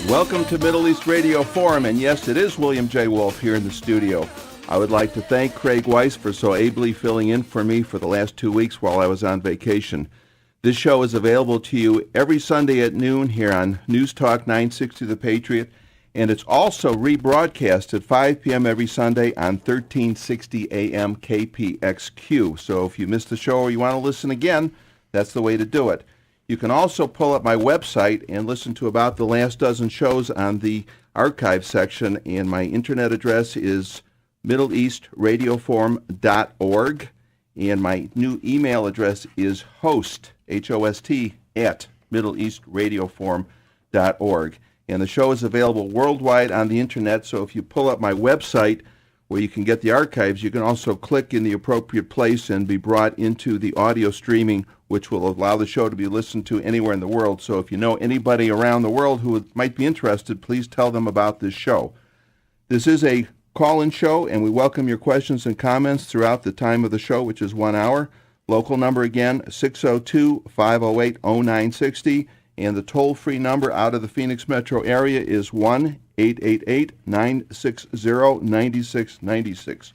Welcome to Middle East Radio Forum, and yes, it is William J. Wolf here in the studio. I would like to thank Craig Weiss for so ably filling in for me for the last 2 weeks while I was on vacation. This show is available to you every Sunday at noon here on News Talk 960 The Patriot, and it's also rebroadcast at 5 p.m. every Sunday on 1360 AM KPXQ. So if you missed the show or you want to listen again, that's the way to do it. You can also pull up my website and listen to about the last dozen shows on the archive section, and my internet address is middleeastradioforum.org, and my new email address is host, H-O-S-T, at middleeastradioforum.org. And the show is available worldwide on the internet, so if you pull up my website where you can get the archives, you can also click in the appropriate place and be brought into the audio streaming, which will allow the show to be listened to anywhere in the world. So if you know anybody around the world who might be interested, please tell them about this show. This is a call-in show, and we welcome your questions and comments throughout the time of the show, which is 1 hour. Local number again, 602-508-0960, and the toll-free number out of the Phoenix metro area is 1-888-960-9696.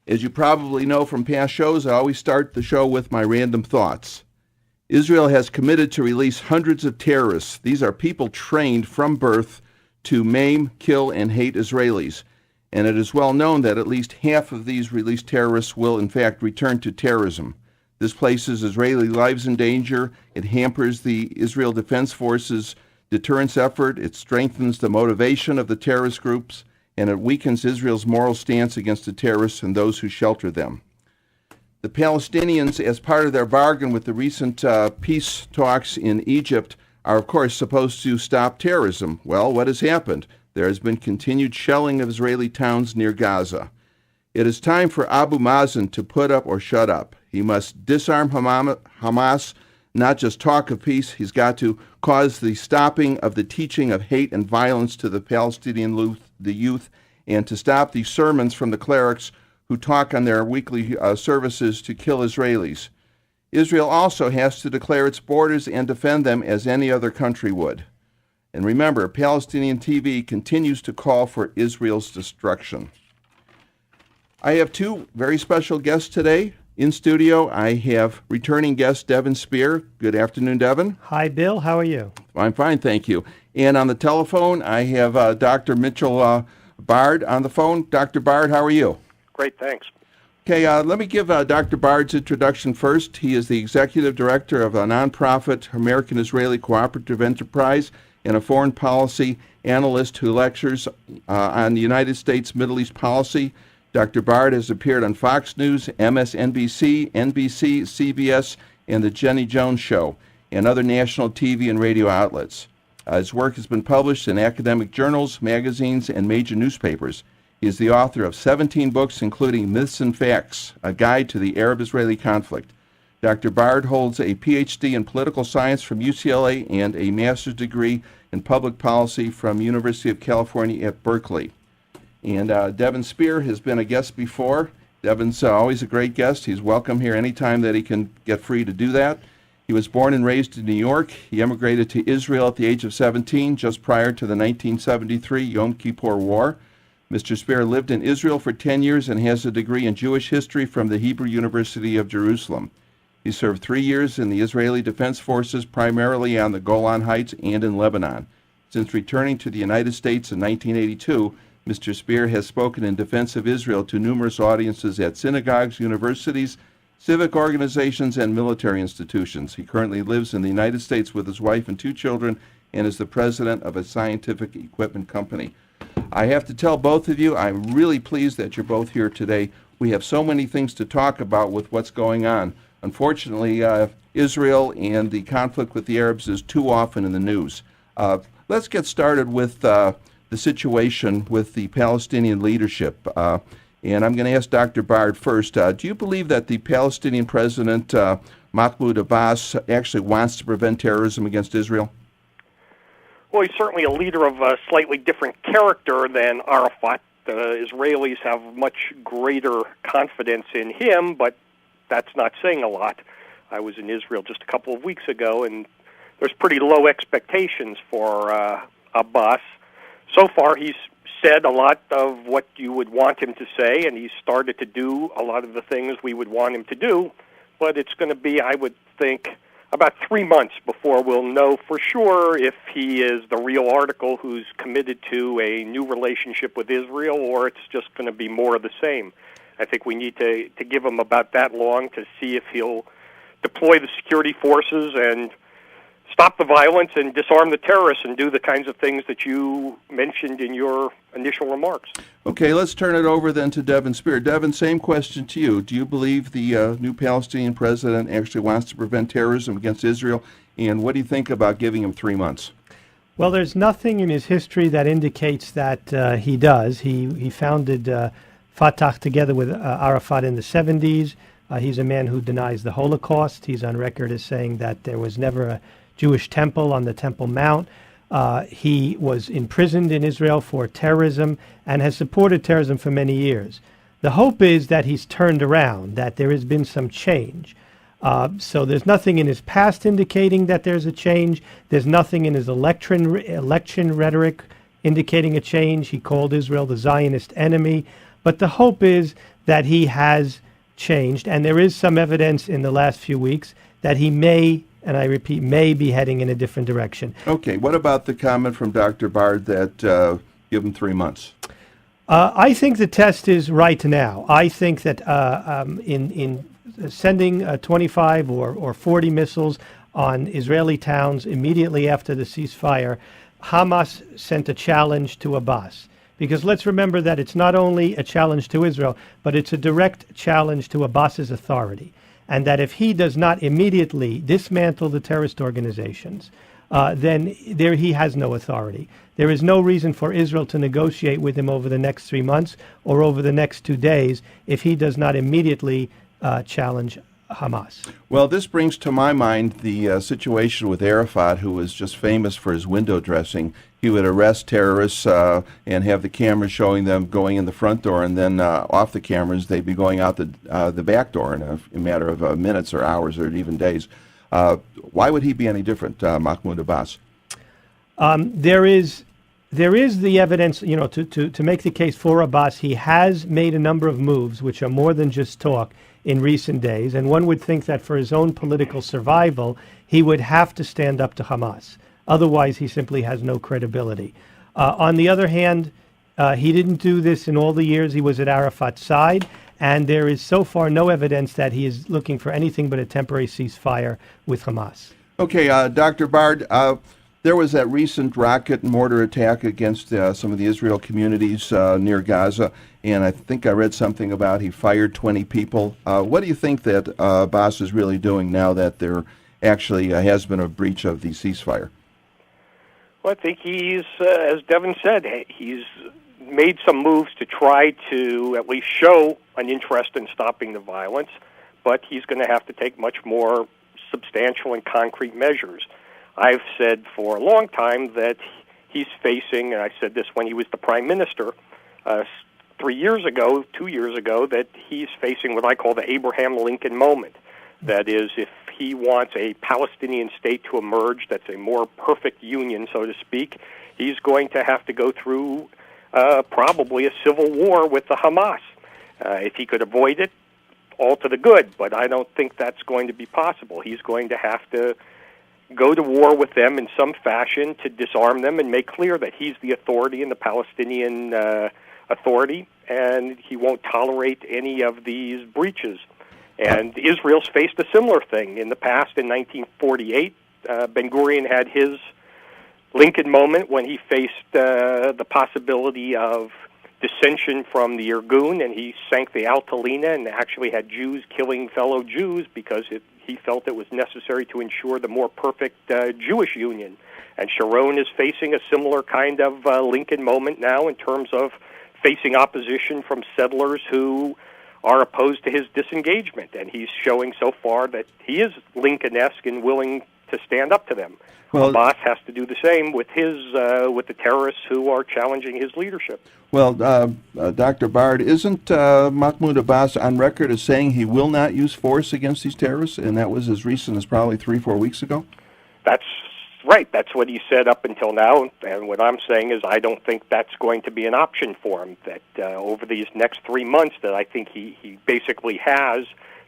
As you probably know from past shows, I always start the show with my random thoughts. Israel has committed to release hundreds of terrorists. These are people trained from birth to maim, kill, and hate Israelis. And it is well known that at least half of these released terrorists will, in fact, return to terrorism. This places Israeli lives in danger. It hampers the Israel Defense Forces' deterrence effort. It strengthens the motivation of the terrorist groups, and it weakens Israel's moral stance against the terrorists and those who shelter them. The Palestinians, as part of their bargain with the recent peace talks in Egypt, are of course supposed to stop terrorism. Well, what has happened? There has been continued shelling of Israeli towns near Gaza. It is time for Abu Mazen to put up or shut up. He must disarm Hamas, not just talk of peace. He's got to cause the stopping of the teaching of hate and violence to the Palestinian youth, and to stop the sermons from the clerics who talk on their weekly services to kill Israelis. Israel also has to declare its borders and defend them as any other country would. And remember, Palestinian TV continues to call for Israel's destruction. I have two very special guests today. In studio, I have returning guest Devin Sper. Good afternoon, Devin. Hi, Bill. How are you? I'm fine, thank you. And on the telephone, I have Dr. Mitchel Bard on the phone. Dr. Bard, how are you? Great, thanks. Okay, let me give Dr. Bard's introduction first. He is the executive director of a nonprofit American-Israeli cooperative enterprise and a foreign policy analyst who lectures on the United States Middle East policy. Dr. Bard has appeared on Fox News, MSNBC, NBC, CBS, and The Jenny Jones Show, and other national TV and radio outlets. His work has been published in academic journals, magazines, and major newspapers. He is the author of 17 books, including Myths and Facts, A Guide to the Arab-Israeli Conflict. Dr. Bard holds a Ph.D. in political science from UCLA and a master's degree in public policy from University of California at Berkeley. And Devin Sper has been a guest before. Devin's always a great guest. He's welcome here anytime that he can get free to do that. He was born and raised in New York. He emigrated to Israel at the age of 17, just prior to the 1973 Yom Kippur War. Mr. Sper lived in Israel for 10 years and has a degree in Jewish history from the Hebrew University of Jerusalem. He served 3 years in the Israeli Defense Forces, primarily on the Golan Heights and in Lebanon. Since returning to the United States in 1982, Mr. Sper has spoken in defense of Israel to numerous audiences at synagogues, universities, civic organizations, and military institutions. He currently lives in the United States with his wife and 2 children and is the president of a scientific equipment company. I have to tell both of you, I'm really pleased that you're both here today. We have so many things to talk about with what's going on. Unfortunately, Israel and the conflict with the Arabs is too often in the news. Let's get started with the situation with the Palestinian leadership. And I'm going to ask Dr. Bard first. Do you believe that the Palestinian president, Mahmoud Abbas, actually wants to prevent terrorism against Israel? Well, he's certainly a leader of a slightly different character than Arafat. The Israelis have much greater confidence in him, but that's not saying a lot. I was in Israel just a couple of weeks ago, and there's pretty low expectations for Abbas. So far, he's said a lot of what you would want him to say, and he's started to do a lot of the things we would want him to do, but it's going to be, I would think, about 3 months before we'll know for sure if he is the real article who's committed to a new relationship with Israel, or it's just going to be more of the same. I think we need to give him about that long to see if he'll deploy the security forces and stop the violence and disarm the terrorists and do the kinds of things that you mentioned in your initial remarks. Okay, let's turn it over then to Devin Sper. Devin, same question to you. Do you believe the new Palestinian president actually wants to prevent terrorism against Israel? And what do you think about giving him 3 months? Well, there's nothing in his history that indicates that he does. He founded Fatah together with Arafat in the 70s. He's a man who denies the Holocaust. He's on record as saying that there was never a Jewish temple on the Temple Mount. He was imprisoned in Israel for terrorism and has supported terrorism for many years. The hope is that he's turned around, that there has been some change. So there's nothing in his past indicating that there's a change. There's nothing in his election rhetoric indicating a change. He called Israel the Zionist enemy. But the hope is that he has changed, and there is some evidence in the last few weeks that he may, and I repeat, may be heading in a different direction. Okay, what about the comment from Dr. Bard that give him 3 months? I think the test is right now. I think that in sending 25 or 40 missiles on Israeli towns immediately after the ceasefire, Hamas sent a challenge to Abbas. Because let's remember that it's not only a challenge to Israel, but it's a direct challenge to Abbas's authority. And that if he does not immediately dismantle the terrorist organizations, then he has no authority. There is no reason for Israel to negotiate with him over the next 3 months or over the next 2 days if he does not immediately challenge Hamas. Well, this brings to my mind the situation with Arafat, who was just famous for his window dressing. He would arrest terrorists and have the cameras showing them going in the front door, and then off the cameras, they'd be going out the back door in a matter of minutes or hours or even days. Why would he be any different, Mahmoud Abbas? There is the evidence, to make the case for Abbas. He has made a number of moves, which are more than just talk, in recent days, and one would think that for his own political survival, he would have to stand up to Hamas. Otherwise, he simply has no credibility. On the other hand, he didn't do this in all the years he was at Arafat's side, and there is so far no evidence that he is looking for anything but a temporary ceasefire with Hamas. Okay, Dr. Bard, there was that recent rocket and mortar attack against some of the Israel communities near Gaza, and I think I read something about he fired 20 people. What do you think that Abbas is really doing now that there actually has been a breach of the ceasefire? Well, I think he's, as Devin said, he's made some moves to try to at least show an interest in stopping the violence, but he's going to have to take much more substantial and concrete measures. I've said for a long time that he's facing, and I said this when he was the prime minister 2 years ago, that he's facing what I call the Abraham Lincoln moment. That is, if he wants a Palestinian state to emerge that's a more perfect union, so to speak, he's going to have to go through probably a civil war with the Hamas. If he could avoid it, all to the good, but I don't think that's going to be possible. He's going to have to go to war with them in some fashion to disarm them and make clear that he's the authority in the Palestinian Authority, and he won't tolerate any of these breaches. And Israel's faced a similar thing. In the past, in 1948, Ben-Gurion had his Lincoln moment when he faced the possibility of dissension from the Irgun, and he sank the Altalena and actually had Jews killing fellow Jews because he felt it was necessary to ensure the more perfect Jewish union. And Sharon is facing a similar kind of Lincoln moment now in terms of facing opposition from settlers who are opposed to his disengagement. And he's showing so far that he is Lincoln-esque and willing to stand up to them. Well, Abbas has to do the same with with the terrorists who are challenging his leadership. Well, Dr. Bard, isn't Mahmoud Abbas on record as saying he will not use force against these terrorists? And that was as recent as probably 3-4 weeks ago? That's right. That's what he said up until now, and what I'm saying is I don't think that's going to be an option for him. That over these next 3 months, that I think he basically has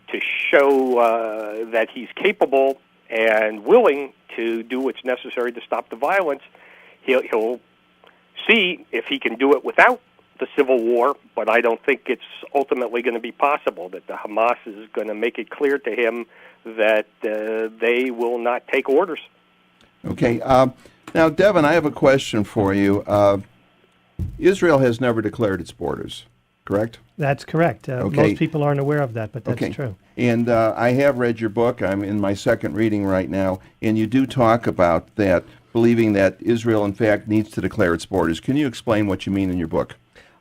to show that he's capable and willing to do what's necessary to stop the violence. He'll see if he can do it without the civil war, but I don't think it's ultimately going to be possible. That the Hamas is going to make it clear to him that they will not take orders. Okay. Now, Devin, I have a question for you. Israel has never declared its borders, correct? That's correct. Most people aren't aware of that, but that's true. And I have read your book. I'm in my second reading right now, and you do talk about that, believing that Israel, in fact, needs to declare its borders. Can you explain what you mean in your book?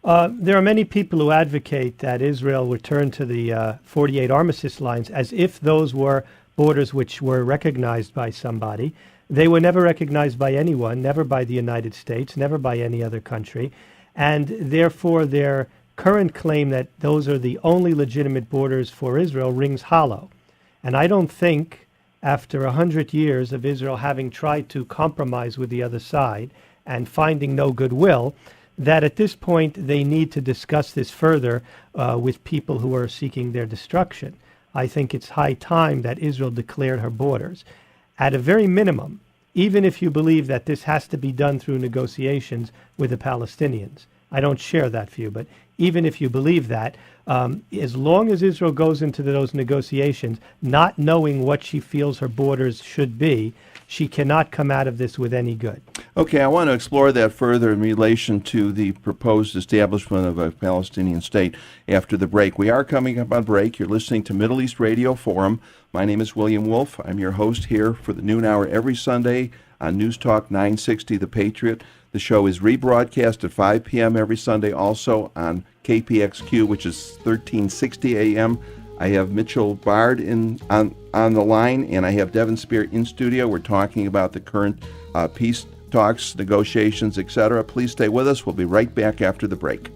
There are many people who advocate that Israel return to the 48 armistice lines as if those were borders which were recognized by somebody. They were never recognized by anyone, never by the United States, never by any other country, and therefore their current claim that those are the only legitimate borders for Israel rings hollow. And I don't think, after 100 years of Israel having tried to compromise with the other side and finding no goodwill, that at this point they need to discuss this further with people who are seeking their destruction. I think it's high time that Israel declared her borders. At a very minimum, even if you believe that this has to be done through negotiations with the Palestinians. I don't share that view, but even if you believe that, as long as Israel goes into those negotiations not knowing what she feels her borders should be, she cannot come out of this with any good. Okay, I want to explore that further in relation to the proposed establishment of a Palestinian state after the break. We are coming up on break. You're listening to Middle East Radio Forum. My name is William Wolf. I'm your host here for the noon hour every Sunday on News Talk 960 The Patriot. The show is rebroadcast at 5 p.m. every Sunday, also on KPXQ, which is 1360 a.m. I have Mitchel Bard on the line, and I have Devin Sper in studio. We're talking about the current peace talks, negotiations, etc. Please stay with us. We'll be right back after the break.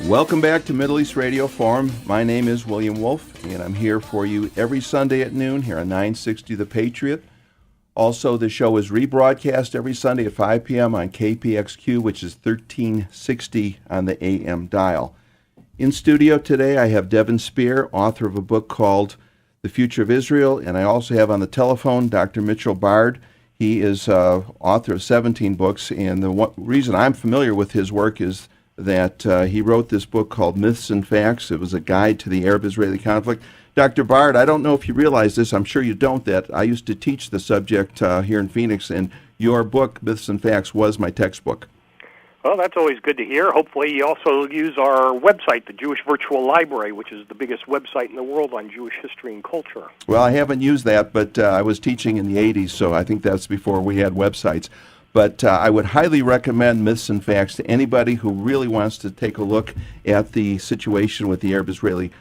Welcome back to Middle East Radio Forum. My name is William Wolf, and I'm here for you every Sunday at noon here on 960 The Patriot. Also, the show is rebroadcast every Sunday at 5 p.m. on KPXQ, which is 1360 on the AM dial. In studio today, I have Devin Sper, author of a book called The Future of Israel, and I also have on the telephone Dr. Mitchel Bard. He is author of 17 books, and the reason I'm familiar with his work is that he wrote this book called Myths and Facts. It was a guide to the Arab-Israeli conflict. Dr. Bard, I don't know if you realize this, I'm sure you don't, that I used to teach the subject here in Phoenix, and your book, Myths and Facts, was my textbook. Well, that's always good to hear. Hopefully you also use our website, the Jewish Virtual Library, which is the biggest website in the world on Jewish history and culture. Well, I haven't used that, but I was teaching in the 80s, so I think that's before we had websites. But I would highly recommend Myths and Facts to anybody who really wants to take a look at the situation with the Arab-Israeli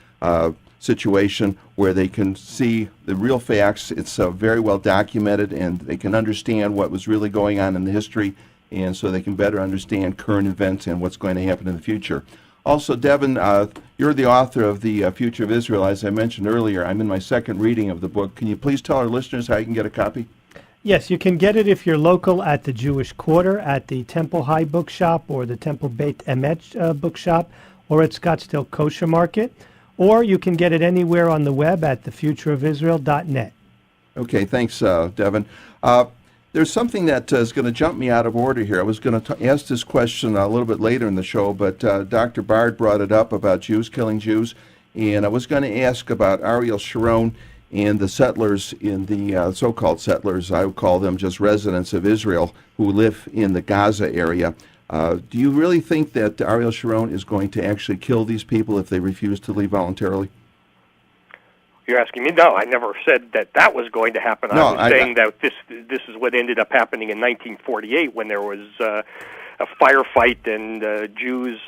situation, where they can see the real facts. It's very well documented, and they can understand what was really going on in the history, and so they can better understand current events and what's going to happen in the future. Also, Devin, you're the author of The Future of Israel. As I mentioned earlier, I'm in my second reading of the book. Can you please tell our listeners how you can get a copy? Yes, you can get it if you're local at the Jewish Quarter, at the Temple High Bookshop, or the Temple Beit Emet Bookshop, or at Scottsdale Kosher Market, or you can get it anywhere on the web at thefutureofisrael.net. Okay, thanks, Devin. There's something that is going to jump me out of order here. I was going to ask this question a little bit later in the show, but Dr. Bard brought it up about Jews killing Jews, and I was going to ask about Ariel Sharon and the settlers in the so-called settlers, I would call them just residents of Israel, who live in the Gaza area. Do you really think that Ariel Sharon is going to actually kill these people if they refuse to leave voluntarily? You're asking me? No, I never said that was going to happen. No, I was saying that this is what ended up happening in 1948 when there was a firefight and Jews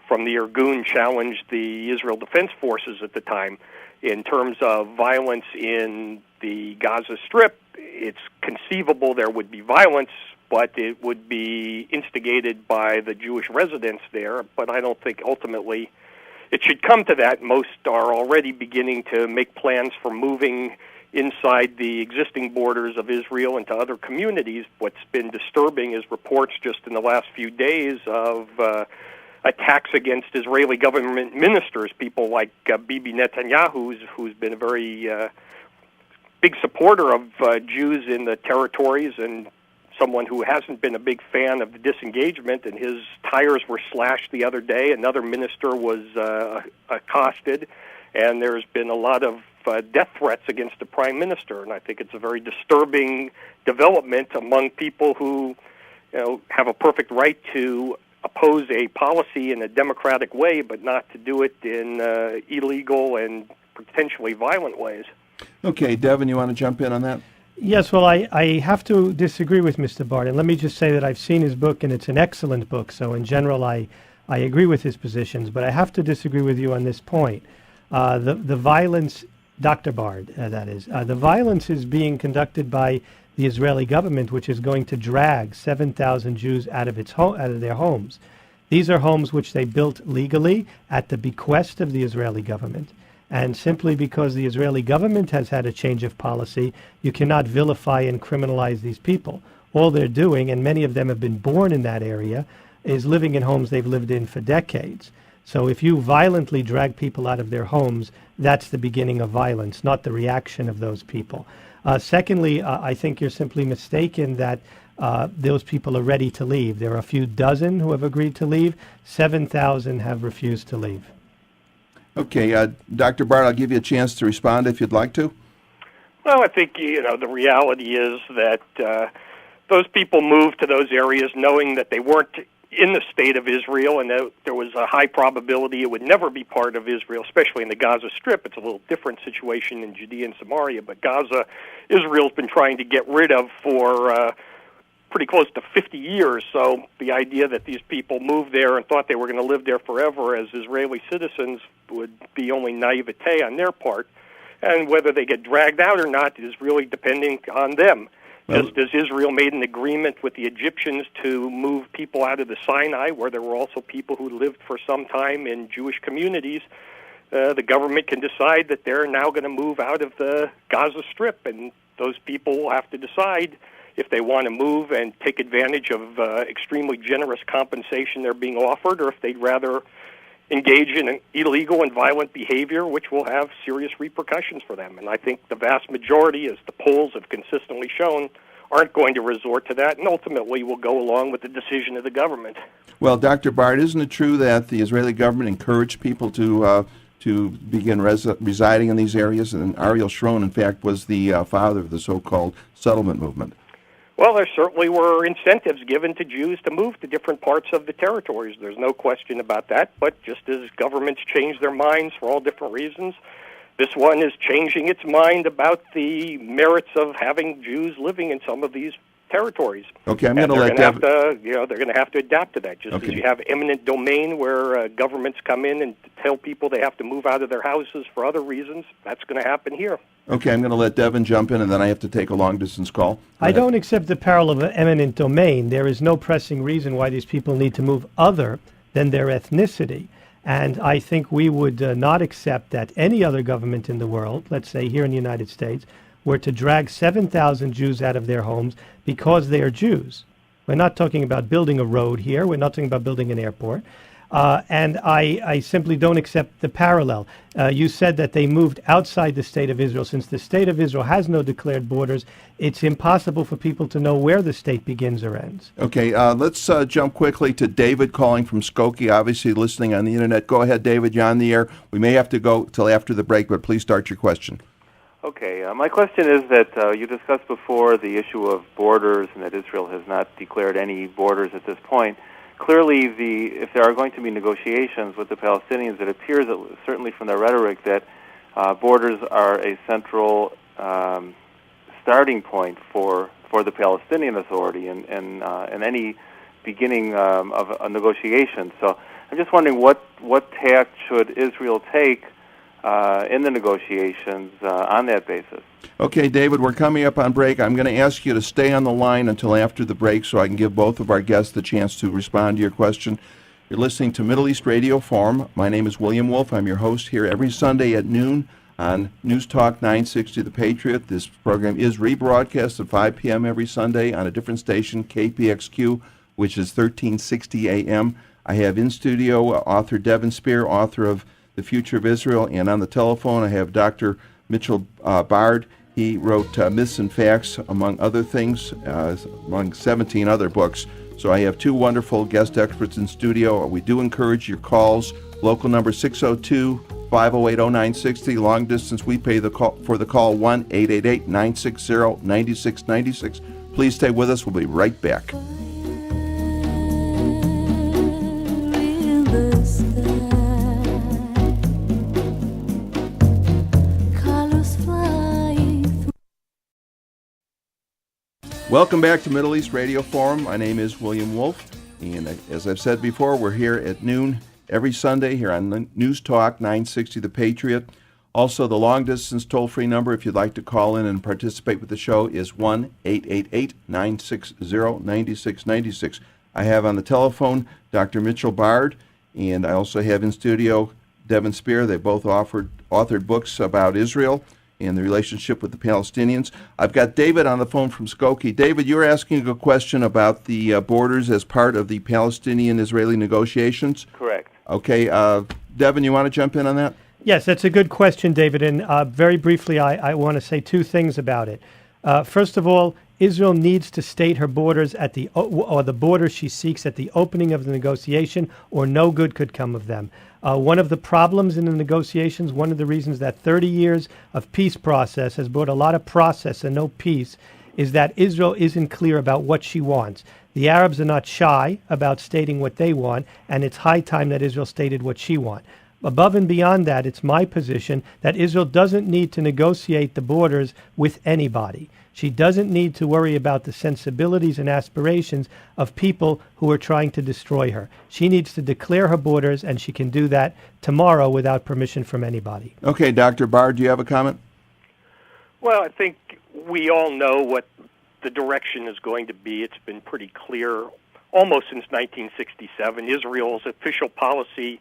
from the Irgun challenged the Israel Defense Forces at the time. In terms of violence in the Gaza Strip, it's conceivable there would be violence, but it would be instigated by the Jewish residents there. But I don't think ultimately it should come to that. Most are already beginning to make plans for moving inside the existing borders of Israel into other communities. What's been disturbing is reports just in the last few days of attacks against Israeli government ministers, people like Bibi Netanyahu, who's been a very big supporter of Jews in the territories and someone who hasn't been a big fan of the disengagement, and his tires were slashed the other day. Another minister was accosted, and there's been a lot of death threats against the prime minister, and I think it's a very disturbing development among people who have a perfect right to oppose a policy in a democratic way, but not to do it in illegal and potentially violent ways. Okay, Devin, you want to jump in on that? Yes, well, I have to disagree with Mr. Bard, and let me just say that I've seen his book, and it's an excellent book, so in general I agree with his positions, but I have to disagree with you on this point. The violence, Dr. Bard, that is, the violence is being conducted by the Israeli government, which is going to drag 7,000 Jews out of their homes. These are homes which they built legally at the bequest of the Israeli government. And simply because the Israeli government has had a change of policy, you cannot vilify and criminalize these people. All they're doing, and many of them have been born in that area, is living in homes they've lived in for decades. So if you violently drag people out of their homes, that's the beginning of violence, not the reaction of those people. Secondly, I think you're simply mistaken that those people are ready to leave. There are a few dozen who have agreed to leave. 7,000 have refused to leave. Okay, Dr. Bard, I'll give you a chance to respond if you'd like to. Well, I think, the reality is that those people moved to those areas knowing that they weren't in the state of Israel, and there was a high probability it would never be part of Israel, especially in the Gaza Strip. It's a little different situation in Judea and Samaria, but Gaza, Israel's been trying to get rid of for pretty close to 50 years. So the idea that these people moved there and thought they were going to live there forever as Israeli citizens would be only naivete on their part. And whether they get dragged out or not is really depending on them. Just as Israel made an agreement with the Egyptians to move people out of the Sinai, where there were also people who lived for some time in Jewish communities, the government can decide that they're now going to move out of the Gaza Strip, and those people will have to decide if they want to move and take advantage of extremely generous compensation they're being offered, or if they'd rather engage in an illegal and violent behavior, which will have serious repercussions for them. And I think the vast majority, as the polls have consistently shown, aren't going to resort to that, and ultimately will go along with the decision of the government. Well, Dr. Bard, isn't it true that the Israeli government encouraged people to begin residing in these areas? And Ariel Sharon, in fact, was the father of the so-called settlement movement. Well, there certainly were incentives given to Jews to move to different parts of the territories. There's no question about that. But just as governments change their minds for all different reasons, this one is changing its mind about the merits of having Jews living in some of these territories. Okay, I'm going to let Devin... they're going to have to adapt to that. Just okay. As you have eminent domain where governments come in and tell people they have to move out of their houses for other reasons, that's going to happen here. Okay, I'm going to let Devin jump in, and then I have to take a long-distance call. I don't accept the parallel of eminent domain. There is no pressing reason why these people need to move other than their ethnicity. And I think we would not accept that any other government in the world, let's say here in the United States, were to drag 7,000 Jews out of their homes because they are Jews. We're not talking about building a road here. We're not talking about building an airport. And I simply don't accept the parallel. You said that they moved outside the state of Israel. Since the state of Israel has no declared borders, it's impossible for people to know where the state begins or ends. Okay, let's jump quickly to David calling from Skokie, obviously listening on the Internet. Go ahead, David, you're on the air. We may have to go till after the break, but please start your question. Okay, my question is that you discussed before the issue of borders and that Israel has not declared any borders at this point. Clearly, if there are going to be negotiations with the Palestinians, it appears, certainly from their rhetoric, that borders are a central starting point for the Palestinian Authority and any beginning of a negotiation. So I'm just wondering what tact should Israel take in the negotiations on that basis. Okay, David, we're coming up on break. I'm going to ask you to stay on the line until after the break so I can give both of our guests the chance to respond to your question. You're listening to Middle East Radio Forum. My name is William Wolf. I'm your host here every Sunday at noon on News Talk 960 The Patriot. This program is rebroadcast at 5 p.m. every Sunday on a different station, KPXQ, which is 1360 a.m. I have in studio author Devin Sper, author of The Future of Israel, and on the telephone I have Dr. Mitchel Bard. He wrote Myths and Facts, among other things, among 17 other books. So I have two wonderful guest experts in studio. We do encourage your calls. Local number 602-508-0960. Long distance, we pay for the call 1-888-960-9696. Please stay with us. We'll be right back. Welcome back to Middle East Radio Forum. My name is William Wolf, and as I've said before, we're here at noon every Sunday here on News Talk 960 The Patriot. Also, the long-distance toll-free number, if you'd like to call in and participate with the show, is 1-888-960-9696. I have on the telephone Dr. Mitchel Bard, and I also have in studio Devin Sper. They both authored books about Israel and the relationship with the Palestinians. I've got David on the phone from Skokie. David, you were asking a question about the borders as part of the Palestinian-Israeli negotiations? Correct. Okay. Devin, you want to jump in on that? Yes, that's a good question, David. And very briefly, I want to say two things about it. First of all, Israel needs to state her borders at the border she seeks at the opening of the negotiation, or no good could come of them. One of the problems in the negotiations, one of the reasons that 30 years of peace process has brought a lot of process and no peace, is that Israel isn't clear about what she wants. The Arabs are not shy about stating what they want, and it's high time that Israel stated what she wants. Above and beyond that, it's my position that Israel doesn't need to negotiate the borders with anybody. She doesn't need to worry about the sensibilities and aspirations of people who are trying to destroy her. She needs to declare her borders, and she can do that tomorrow without permission from anybody. Okay, Dr. Bard, do you have a comment? Well, I think we all know what the direction is going to be. It's been pretty clear almost since 1967. Israel's official policy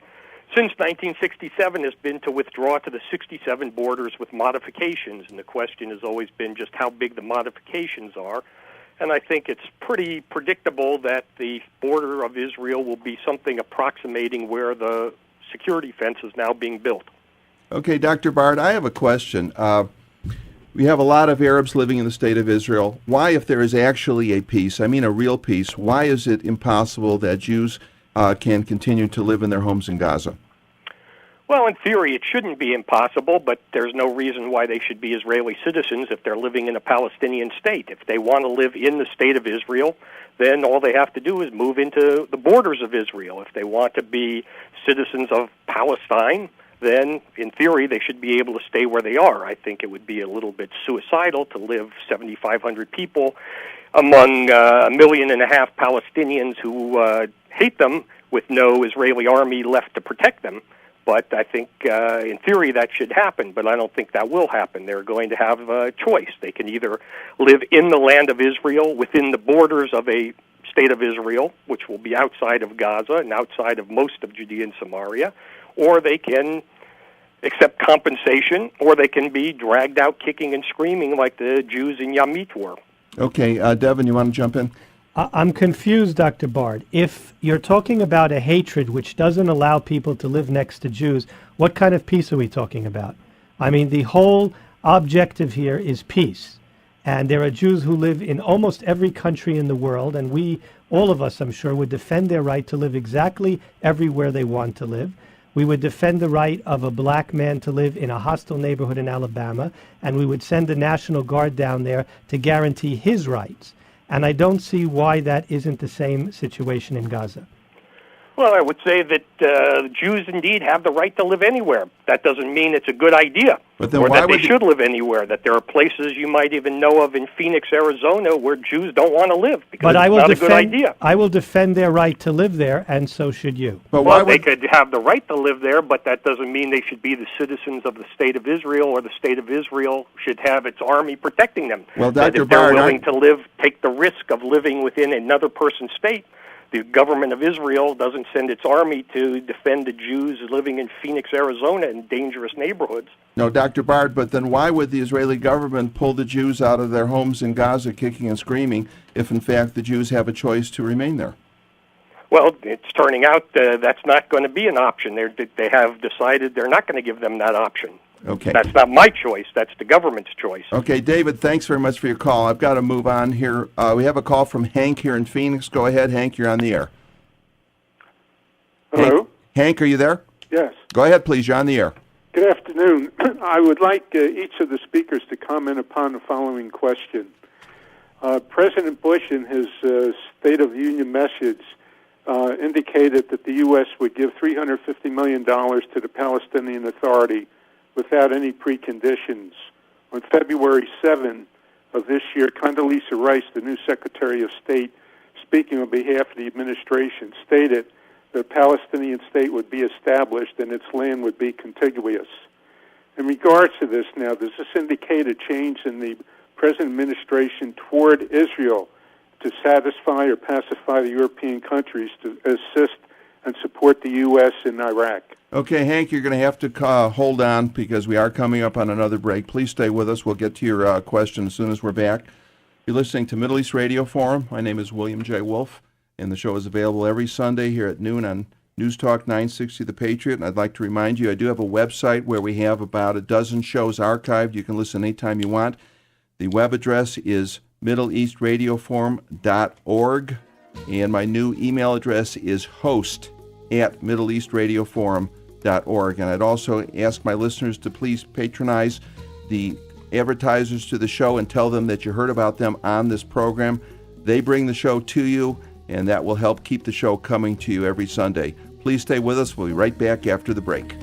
since 1967 has been to withdraw to the 67 borders with modifications, and the question has always been just how big the modifications are. And I think it's pretty predictable that the border of Israel will be something approximating where the security fence is now being built. Okay, Dr. Bard, I have a question. We have a lot of Arabs living in the state of Israel. Why, if there is actually a peace, I mean a real peace, why is it impossible that Jews can continue to live in their homes in Gaza? Well, in theory, it shouldn't be impossible, but there's no reason why they should be Israeli citizens if they're living in a Palestinian state. If they want to live in the state of Israel, then all they have to do is move into the borders of Israel. If they want to be citizens of Palestine, then in theory they should be able to stay where they are. I think it would be a little bit suicidal to live 7,500 people among 1.5 million Palestinians who hate them with no Israeli army left to protect them. But I think, in theory, that should happen, but I don't think that will happen. They're going to have a choice. They can either live in the land of Israel, within the borders of a state of Israel, which will be outside of Gaza and outside of most of Judea and Samaria, or they can accept compensation, or they can be dragged out kicking and screaming like the Jews in Yamit were. Okay, Devin, you want to jump in? I'm confused, Dr. Bard. If you're talking about a hatred which doesn't allow people to live next to Jews, what kind of peace are we talking about? I mean, the whole objective here is peace. And there are Jews who live in almost every country in the world, and we, all of us, I'm sure, would defend their right to live exactly everywhere they want to live. We would defend the right of a black man to live in a hostile neighborhood in Alabama, and we would send the National Guard down there to guarantee his rights. And I don't see why that isn't the same situation in Gaza. Well, I would say that Jews indeed have the right to live anywhere. That doesn't mean it's a good idea, but then or why that would they should live anywhere, that there are places you might even know of in Phoenix, Arizona, where Jews don't want to live because But it's not a good idea. I will defend their right to live there, and so should you. But Well, they could have the right to live there, but that doesn't mean they should be the citizens of the state of Israel, or the state of Israel should have its army protecting them. Well, That Dr. if they're Bard, willing to take the risk of living within another person's state, the government of Israel doesn't send its army to defend the Jews living in Phoenix, Arizona in dangerous neighborhoods. No, Dr. Bard, but then why would the Israeli government pull the Jews out of their homes in Gaza kicking and screaming if, in fact, the Jews have a choice to remain there? Well, it's turning out that's not going to be an option. They have decided they're not going to give them that option. Okay. That's not my choice. That's the government's choice. Okay, David, thanks very much for your call. I've got to move on here. We have a call from Hank here in Phoenix. Go ahead, Hank. You're on the air. Hello? Hank, are you there? Yes. Go ahead, please. You're on the air. Good afternoon. I would like each of the speakers to comment upon the following question. President Bush, in his State of the Union message, indicated that the U.S. would give $350 million to the Palestinian Authority without any preconditions. On February 7 of this year, Condoleezza Rice, the new Secretary of State, speaking on behalf of the administration, stated that a Palestinian state would be established and its land would be contiguous. In regards to this now, does this indicate a change in the present administration toward Israel to satisfy or pacify the European countries to assist and support the U.S. in Iraq? Okay, Hank, you're going to have to hold on because we are coming up on another break. Please stay with us. We'll get to your question as soon as we're back. You're listening to Middle East Radio Forum. My name is William J. Wolf, and the show is available every Sunday here at noon on News Talk 960 The Patriot. And I'd like to remind you, I do have a website where we have about a dozen shows archived. You can listen anytime you want. The web address is middleeastradioforum.org, and my new email address is host@middleeastradioforum.org. And I'd also ask my listeners to please patronize the advertisers to the show and tell them that you heard about them on this program. They bring the show to you, and that will help keep the show coming to you every Sunday. Please stay with us. We'll be right back after the break.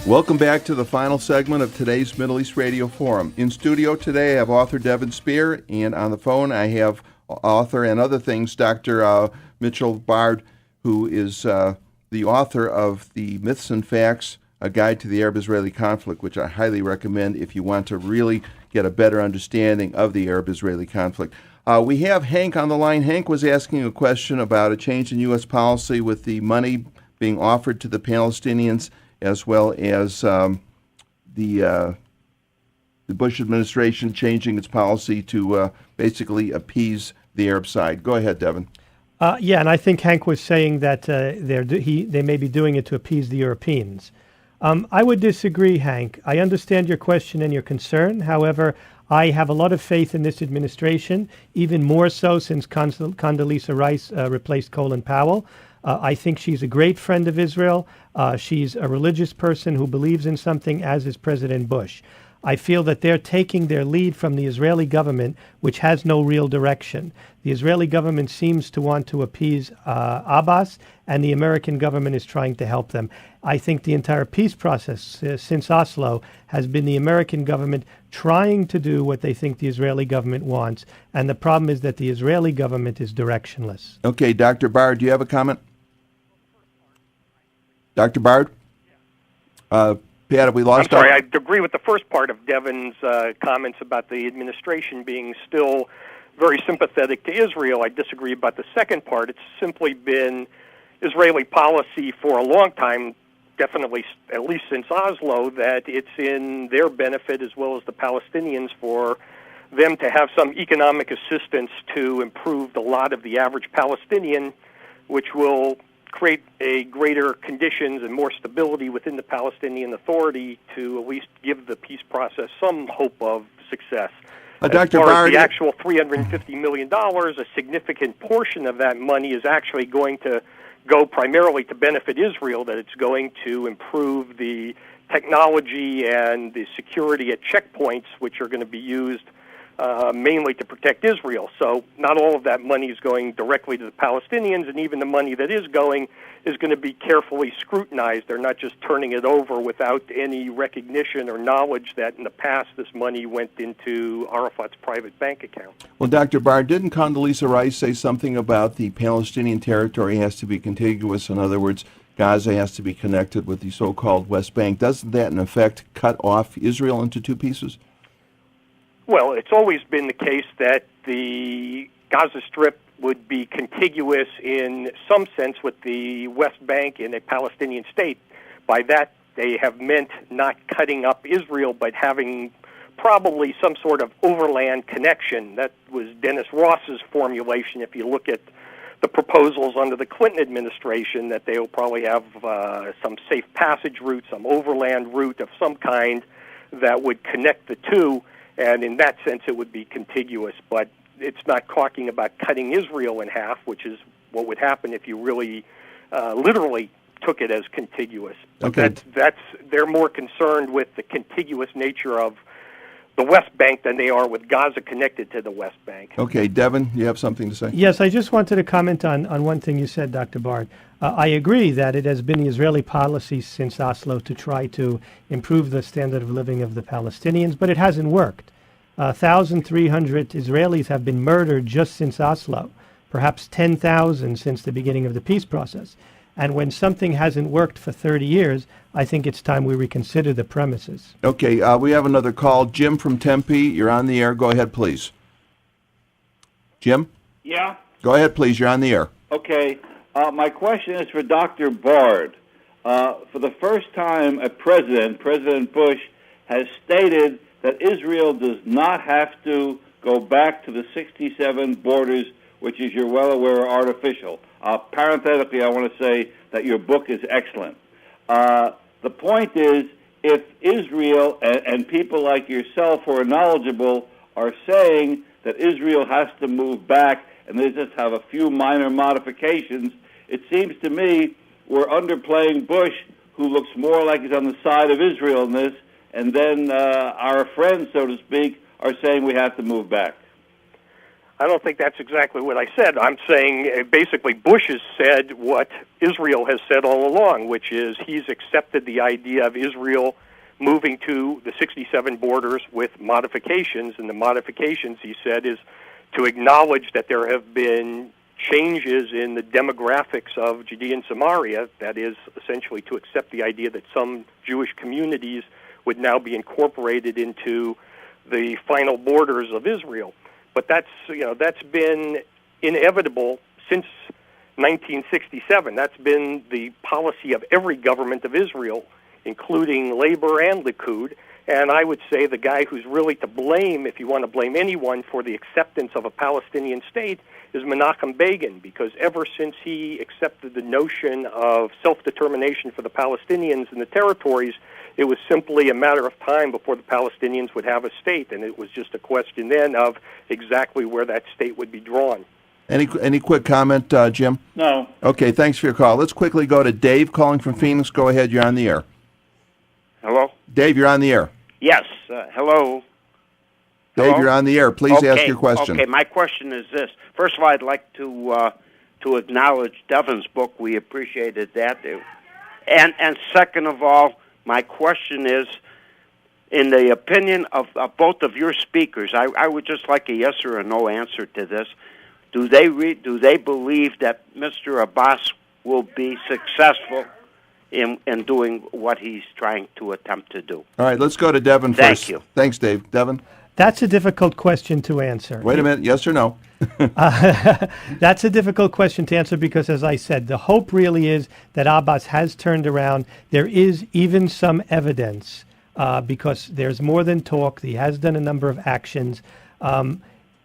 Welcome back to the final segment of today's Middle East Radio Forum. In studio today, I have author Devin Sper, and on the phone I have author and other things, Dr. Mitchel Bard who is the author of The Myths and Facts, A Guide to the Arab-Israeli Conflict, which I highly recommend if you want to really get a better understanding of the Arab-Israeli conflict. We have Hank on the line. Hank was asking a question about a change in U.S. policy with the money being offered to the Palestinians, as well as the Bush administration changing its policy to basically appease the Arab side. Go ahead, Devin. Yeah, and I think Hank was saying that they may be doing it to appease the Europeans. I would disagree, Hank. I understand your question and your concern. However, I have a lot of faith in this administration, even more so since Condoleezza Rice replaced Colin Powell. I think she's a great friend of Israel. She's a religious person who believes in something, as is President Bush. I feel that they're taking their lead from the Israeli government, which has no real direction. The Israeli government seems to want to appease Abbas, and the American government is trying to help them. I think the entire peace process since Oslo has been the American government trying to do what they think the Israeli government wants, and the problem is that the Israeli government is directionless. Okay, Dr. Bard, do you have a comment? Dr. Bard? Pat, we lost. I'm sorry, I agree with the first part of Devin's comments about the administration being still very sympathetic to Israel. I disagree about the second part. It's simply been Israeli policy for a long time, definitely at least since Oslo, that it's in their benefit as well as the Palestinians for them to have some economic assistance to improve the lot of the average Palestinian, which will create a greater conditions and more stability within the Palestinian Authority to at least give the peace process some hope of success. Dr. As far Bard, as the actual $350 million, a significant portion of that money is actually going to go primarily to benefit Israel, that it's going to improve the technology and the security at checkpoints, which are going to be used mainly to protect Israel. So not all of that money is going directly to the Palestinians, and even the money that is going to be carefully scrutinized. They're not just turning it over without any recognition or knowledge that in the past this money went into Arafat's private bank account. Well, Dr. Bard, didn't Condoleezza Rice say something about the Palestinian territory has to be contiguous? In other words, Gaza has to be connected with the so-called West Bank. Doesn't that, in effect, cut off Israel into two pieces? Well, it's always been the case that the Gaza Strip would be contiguous in some sense with the West Bank in a Palestinian state. By that, they have meant not cutting up Israel, but having probably some sort of overland connection. That was Dennis Ross's formulation. If you look at the proposals under the Clinton administration, that they will probably have some safe passage route, some overland route of some kind that would connect the two. And in that sense, it would be contiguous, but it's not talking about cutting Israel in half, which is what would happen if you really literally took it as contiguous. Okay. They're more concerned with the contiguous nature of the West Bank than they are with Gaza connected to the West Bank. Okay, Devin, you have something to say? Yes, I just wanted to comment on one thing you said, Dr. Bard. I agree that it has been the Israeli policy since Oslo to try to improve the standard of living of the Palestinians, but it hasn't worked. 1,300 Israelis have been murdered just since Oslo, perhaps 10,000 since the beginning of the peace process. And when something hasn't worked for 30 years, I think it's time we reconsider the premises. Okay, we have another call. Jim from Tempe, you're on the air. Go ahead, please. Jim? Yeah? Go ahead, please. You're on the air. Okay. My question is for Dr. Bard. For the first time, President Bush, has stated that Israel does not have to go back to the 67 borders, which, as you're well aware, are artificial. Parenthetically, I want to say that your book is excellent. The point is, if Israel and people like yourself who are knowledgeable are saying that Israel has to move back and they just have a few minor modifications, it seems to me we're underplaying Bush, who looks more like he's on the side of Israel in this, and then our friends, so to speak, are saying we have to move back. I don't think that's exactly what I said. I'm saying basically Bush has said what Israel has said all along, which is he's accepted the idea of Israel moving to the 67 borders with modifications, and the modifications, he said, is to acknowledge that there have been changes in the demographics of Judea and Samaria, that is essentially to accept the idea that some Jewish communities would now be incorporated into the final borders of Israel. But that's been inevitable since 1967. That's been the policy of every government of Israel, including Labor and Likud. And I would say the guy who's really to blame, if you want to blame anyone, for the acceptance of a Palestinian state is Menachem Begin, because ever since he accepted the notion of self-determination for the Palestinians in the territories, it was simply a matter of time before the Palestinians would have a state, and it was just a question then of exactly where that state would be drawn. Any quick comment, Jim? No. Okay, thanks for your call. Let's quickly go to Dave calling from Phoenix. Go ahead, you're on the air. Hello? Dave, you're on the air. Yes, hello. Dave, Hello? you're on the air. Please ask your question. Okay, my question is this. First of all, I'd like to acknowledge Devin's book. We appreciated that. And second of all, my question is, in the opinion of both of your speakers, I would just like a yes or a no answer to this. Do they believe that Mr. Abbas will be successful in doing what he's trying to attempt to do? All right, let's go to Devin first. Thank you. Thanks, Dave. Devin? That's a difficult question to answer. Wait a minute, yes or no? That's a difficult question to answer because, as I said, the hope really is that Abbas has turned around. There is even some evidence because there's more than talk. He has done a number of actions.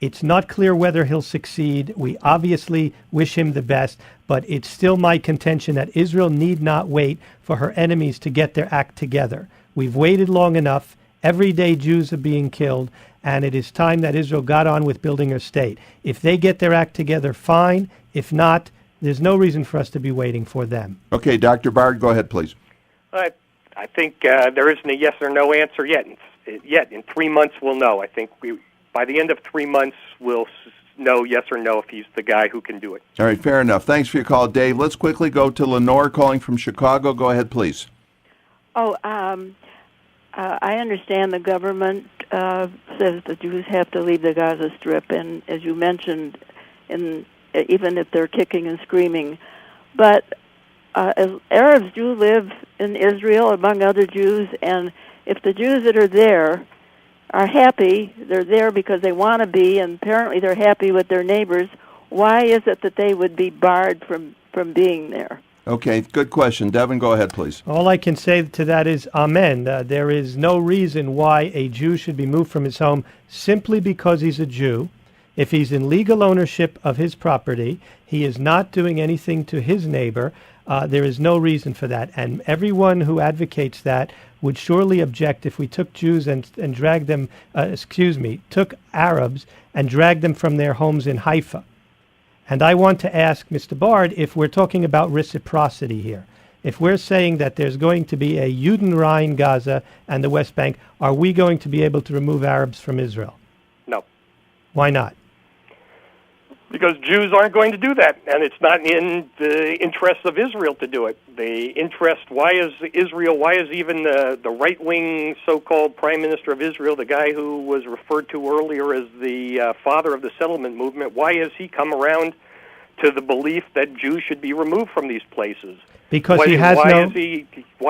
It's not clear whether he'll succeed. We obviously wish him the best, but it's still my contention that Israel need not wait for her enemies to get their act together. We've waited long enough. Every day Jews are being killed, and it is time that Israel got on with building her state. If they get their act together, fine. If not, there's no reason for us to be waiting for them. Okay, Dr. Bard, go ahead, please. I think there isn't a yes or no answer yet. In 3 months, we'll know. I think by the end of 3 months, we'll know yes or no if he's the guy who can do it. All right, fair enough. Thanks for your call, Dave. Let's quickly go to Lenore calling from Chicago. Go ahead, please. I understand the government says the Jews have to leave the Gaza Strip, and as you mentioned, even if they're kicking and screaming. But as Arabs do live in Israel among other Jews, and if the Jews that are there are happy, they're there because they want to be, and apparently they're happy with their neighbors, why is it that they would be barred from being there? Okay, good question. Devin, go ahead, please. All I can say to that is amen. There is no reason why a Jew should be moved from his home simply because he's a Jew. If he's in legal ownership of his property, he is not doing anything to his neighbor. There is no reason for that. And everyone who advocates that would surely object if we took Jews and dragged them, took Arabs and dragged them from their homes in Haifa. And I want to ask Mr. Bard if we're talking about reciprocity here. If we're saying that there's going to be a Judenrein Gaza and the West Bank, are we going to be able to remove Arabs from Israel? No. Why not? Because Jews aren't going to do that, and it's not in the interests of Israel to do it. Why is even the right-wing so-called Prime Minister of Israel, the guy who was referred to earlier as the father of the settlement movement, why has he come around to the belief that Jews should be removed from these places? Because why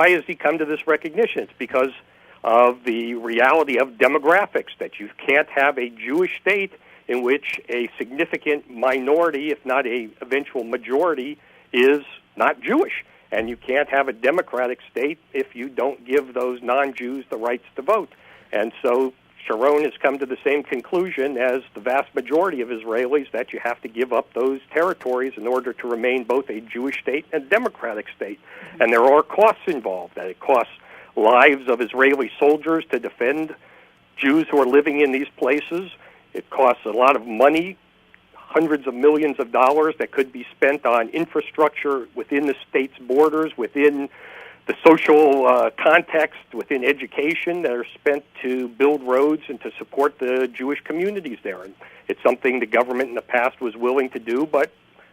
has he come to this recognition? It's because of the reality of demographics, that you can't have a Jewish state in which a significant minority, if not a eventual majority, is not Jewish. And you can't have a democratic state if you don't give those non-Jews the rights to vote. And so Sharon has come to the same conclusion as the vast majority of Israelis, that you have to give up those territories in order to remain both a Jewish state and a democratic state. And there are costs involved. That it costs lives of Israeli soldiers to defend Jews who are living in these places. It costs a lot of money, hundreds of millions of dollars that could be spent on infrastructure within the state's borders, within the social context, within education, that are spent to build roads and to support the Jewish communities there. And it's something the government in the past was willing to do, but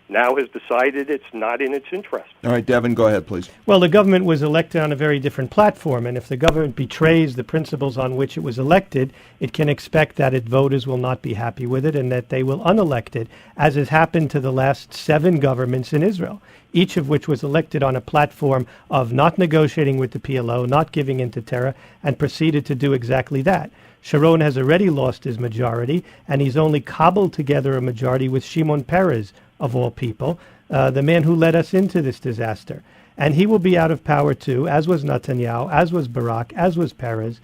now has decided it's not in its interest. All right, Devin, go ahead, please. Well, the government was elected on a very different platform, and if the government betrays the principles on which it was elected, it can expect that its voters will not be happy with it and that they will unelect it, as has happened to the last 7 governments in Israel, each of which was elected on a platform of not negotiating with the PLO, not giving in to terror, and proceeded to do exactly that. Sharon has already lost his majority, and he's only cobbled together a majority with Shimon Peres, of all people, the man who led us into this disaster. And he will be out of power too, as was Netanyahu, as was Barak, as was Peres,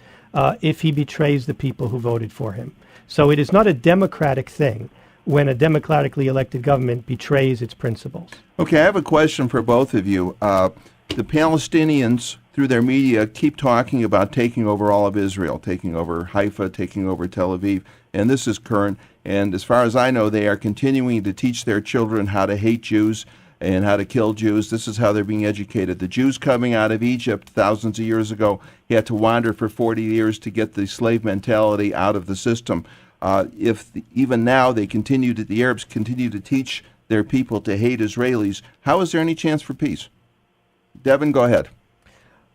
if he betrays the people who voted for him. So it is not a democratic thing when a democratically elected government betrays its principles. Okay, I have a question for both of you. The Palestinians, through their media, keep talking about taking over all of Israel, taking over Haifa, taking over Tel Aviv, and this is current. And as far as I know, they are continuing to teach their children how to hate Jews and how to kill Jews. This is how they're being educated. The Jews coming out of Egypt thousands of years ago had to wander for 40 years to get the slave mentality out of the system. Even now the Arabs continue to teach their people to hate Israelis, how is there any chance for peace? Devin, go ahead.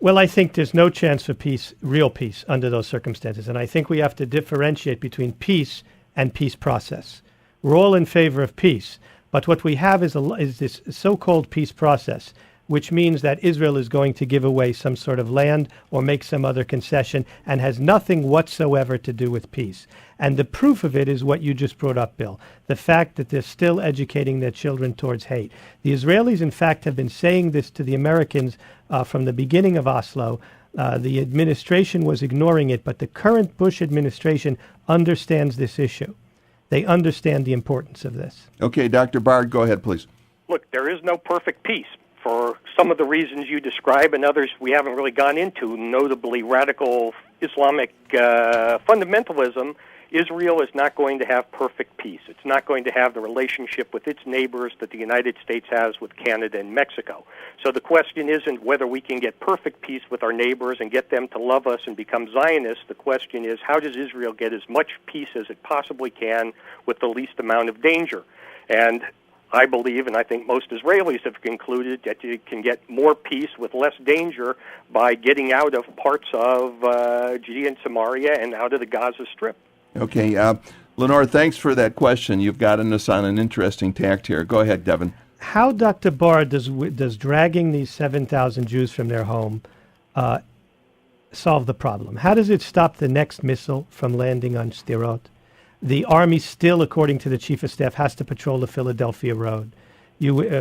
Well, I think there's no chance for peace, real peace, under those circumstances. And I think we have to differentiate between peace and peace process. We're all in favor of peace, but what we have is this so-called peace process, which means that Israel is going to give away some sort of land or make some other concession and has nothing whatsoever to do with peace. And the proof of it is what you just brought up, Bill, the fact that they're still educating their children towards hate. The Israelis, in fact, have been saying this to the Americans from the beginning of Oslo. The administration was ignoring it, but the current Bush administration understands this issue. They understand the importance of this. Okay, Dr. Bard, go ahead, please. Look, there is no perfect peace for some of the reasons you describe and others we haven't really gone into, notably radical Islamic fundamentalism. Israel is not going to have perfect peace. It's not going to have the relationship with its neighbors that the United States has with Canada and Mexico. So the question isn't whether we can get perfect peace with our neighbors and get them to love us and become Zionists. The question is, how does Israel get as much peace as it possibly can with the least amount of danger? And I believe, and I think most Israelis have concluded, that you can get more peace with less danger by getting out of parts of Judea and Samaria and out of the Gaza Strip. Okay, Lenore, thanks for that question. You've gotten us on an interesting tact here. Go ahead, Devin. How, Dr. Barr, does dragging these 7,000 Jews from their home solve the problem? How does it stop the next missile from landing on Sderot? The Army still, according to the Chief of Staff, has to patrol the Philadelphia Road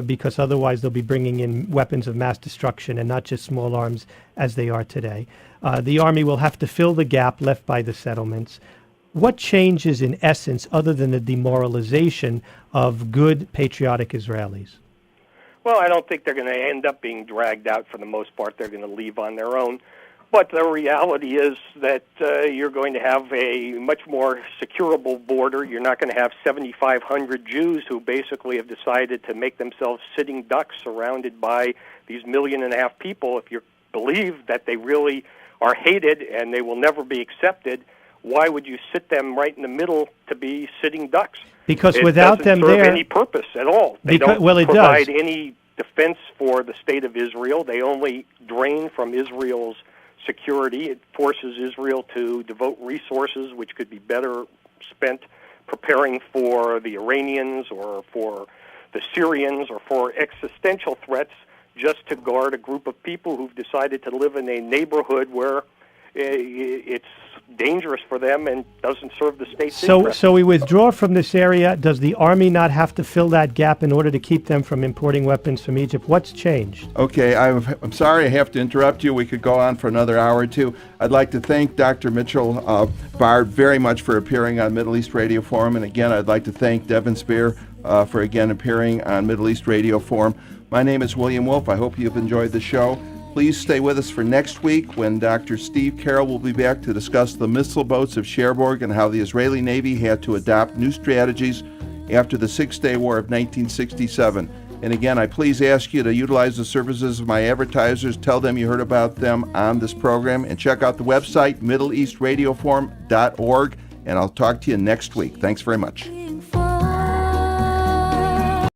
because otherwise they'll be bringing in weapons of mass destruction and not just small arms as they are today. The Army will have to fill the gap left by the settlements. What changes in essence other than the demoralization of good, patriotic Israelis? Well, I don't think they're going to end up being dragged out for the most part. They're going to leave on their own. But the reality is that you're going to have a much more securable border. You're not going to have 7,500 Jews who basically have decided to make themselves sitting ducks surrounded by these 1.5 million people. If you believe that they really are hated and they will never be accepted, why would you sit them right in the middle to be sitting ducks? Because without them there, it doesn't serve any purpose at all. They don't provide any defense for the state of Israel. They only drain from Israel's security. It forces Israel to devote resources which could be better spent preparing for the Iranians or for the Syrians or for existential threats, just to guard a group of people who've decided to live in a neighborhood where it's dangerous for them and doesn't serve the state's interest. So we withdraw from this area. Does the Army not have to fill that gap in order to keep them from importing weapons from Egypt? What's changed? Okay, I'm sorry I have to interrupt you. We could go on for another hour or two. I'd like to thank Dr. Mitchel Bard very much for appearing on Middle East Radio Forum. And again, I'd like to thank Devin Sper for again appearing on Middle East Radio Forum. My name is William Wolf. I hope you've enjoyed the show. Please stay with us for next week when Dr. Steve Carroll will be back to discuss the missile boats of Cherbourg and how the Israeli Navy had to adopt new strategies after the Six-Day War of 1967. And again, I please ask you to utilize the services of my advertisers. Tell them you heard about them on this program. And check out the website, MiddleEastRadioForum.org. And I'll talk to you next week. Thanks very much.